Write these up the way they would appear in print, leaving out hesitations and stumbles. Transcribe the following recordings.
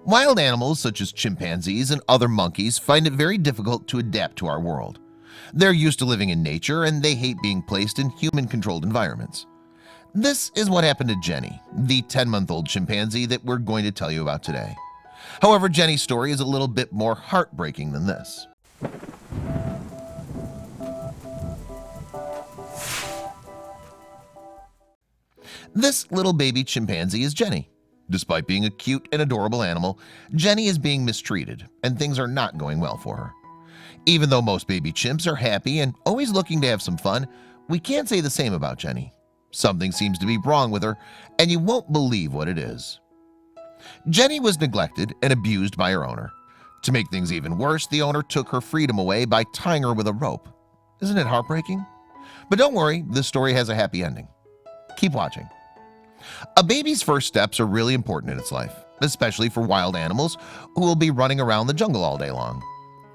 Wild animals such as chimpanzees and other monkeys find it very difficult to adapt to our world. They're used to living in nature and they hate being placed in human-controlled environments. This is what happened to Jenny, the 10-month-old chimpanzee that we're going to tell you about today. However, Jenny's story is a little bit more heartbreaking than this. This little baby chimpanzee is Jenny. Despite being a cute and adorable animal, Jenny is being mistreated and things are not going well for her. Even though most baby chimps are happy and always looking to have some fun, we can't say the same about Jenny. Something seems to be wrong with her, and you won't believe what it is. Jenny was neglected and abused by her owner. To make things even worse, the owner took her freedom away by tying her with a rope. Isn't it heartbreaking? But don't worry, this story has a happy ending. Keep watching. A baby's first steps are really important in its life, especially for wild animals who will be running around the jungle all day long.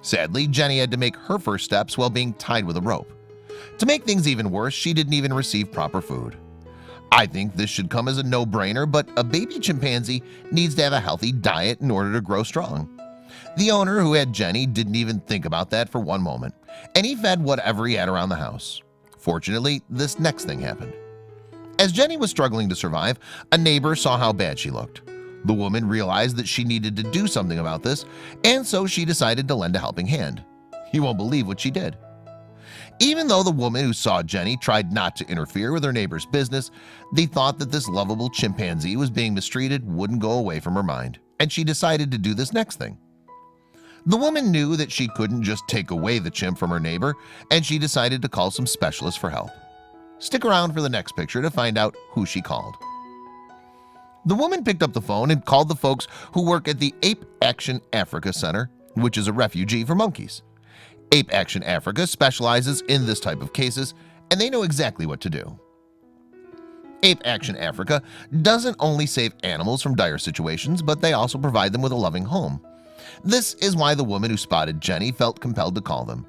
Sadly, Jenny had to make her first steps while being tied with a rope. To make things even worse, she didn't even receive proper food. I think this should come as a no-brainer, but a baby chimpanzee needs to have a healthy diet in order to grow strong. The owner who had Jenny didn't even think about that for one moment, and he fed whatever he had around the house. Fortunately, this next thing happened. As Jenny was struggling to survive, a neighbor saw how bad she looked. The woman realized that she needed to do something about this, and so she decided to lend a helping hand. You won't believe what she did. Even though the woman who saw Jenny tried not to interfere with her neighbor's business, the thought that this lovable chimpanzee was being mistreated wouldn't go away from her mind, and she decided to do this next thing. The woman knew that she couldn't just take away the chimp from her neighbor, and she decided to call some specialists for help. Stick around for the next picture to find out who she called. The woman picked up the phone and called the folks who work at the Ape Action Africa Center, which is a refugee for monkeys. Ape Action Africa specializes in this type of cases, and they know exactly what to do. Ape Action Africa doesn't only save animals from dire situations, but they also provide them with a loving home. This is why the woman who spotted Jenny felt compelled to call them.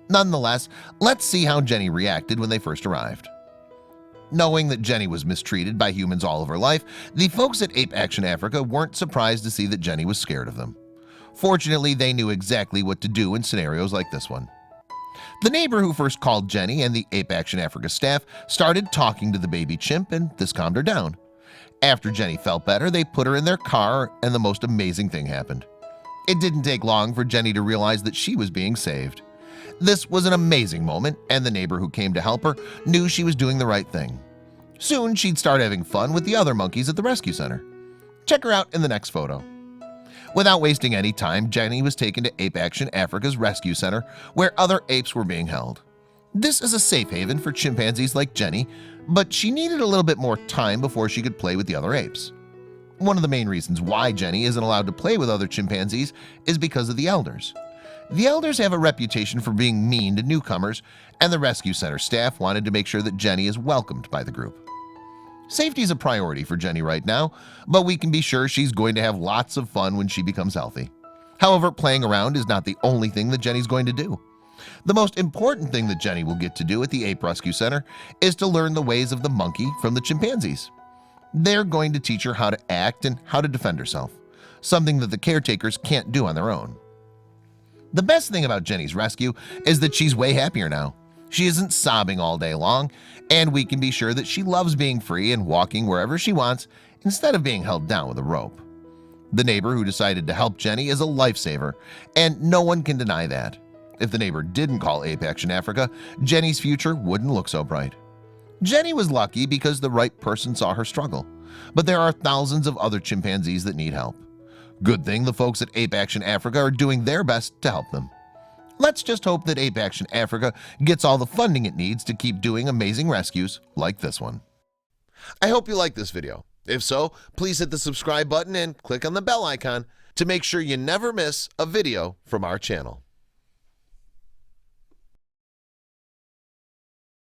Nonetheless, let's see how Jenny reacted when they first arrived. Knowing that Jenny was mistreated by humans all of her life, the folks at Ape Action Africa weren't surprised to see that Jenny was scared of them. Fortunately, they knew exactly what to do in scenarios like this one. The neighbor who first called Jenny and the Ape Action Africa staff started talking to the baby chimp, and this calmed her down. After Jenny felt better, they put her in their car, and the most amazing thing happened. It didn't take long for Jenny to realize that she was being saved. This was an amazing moment, and the neighbor who came to help her knew she was doing the right thing. Soon, she'd start having fun with the other monkeys at the rescue center. Check her out in the next photo. Without wasting any time, Jenny was taken to Ape Action Africa's rescue center, where other apes were being held. This is a safe haven for chimpanzees like Jenny, but she needed a little bit more time before she could play with the other apes. One of the main reasons why Jenny isn't allowed to play with other chimpanzees is because of the elders. The elders have a reputation for being mean to newcomers, and the rescue center staff wanted to make sure that Jenny is welcomed by the group. Safety is a priority for Jenny right now, but we can be sure she's going to have lots of fun when she becomes healthy. However, playing around is not the only thing that Jenny's going to do. The most important thing that Jenny will get to do at the Ape Rescue Center is to learn the ways of the monkey from the chimpanzees. They're going to teach her how to act and how to defend herself, something that the caretakers can't do on their own. The best thing about Jenny's rescue is that she's way happier now. She isn't sobbing all day long, and we can be sure that she loves being free and walking wherever she wants instead of being held down with a rope. The neighbor who decided to help Jenny is a lifesaver, and no one can deny that. If the neighbor didn't call Ape Action Africa, Jenny's future wouldn't look so bright. Jenny was lucky because the right person saw her struggle, but there are thousands of other chimpanzees that need help. Good thing the folks at Ape Action Africa are doing their best to help them. Let's just hope that Ape Action Africa gets all the funding it needs to keep doing amazing rescues like this one. I hope you like this video. If so, please hit the subscribe button and click on the bell icon to make sure you never miss a video from our channel.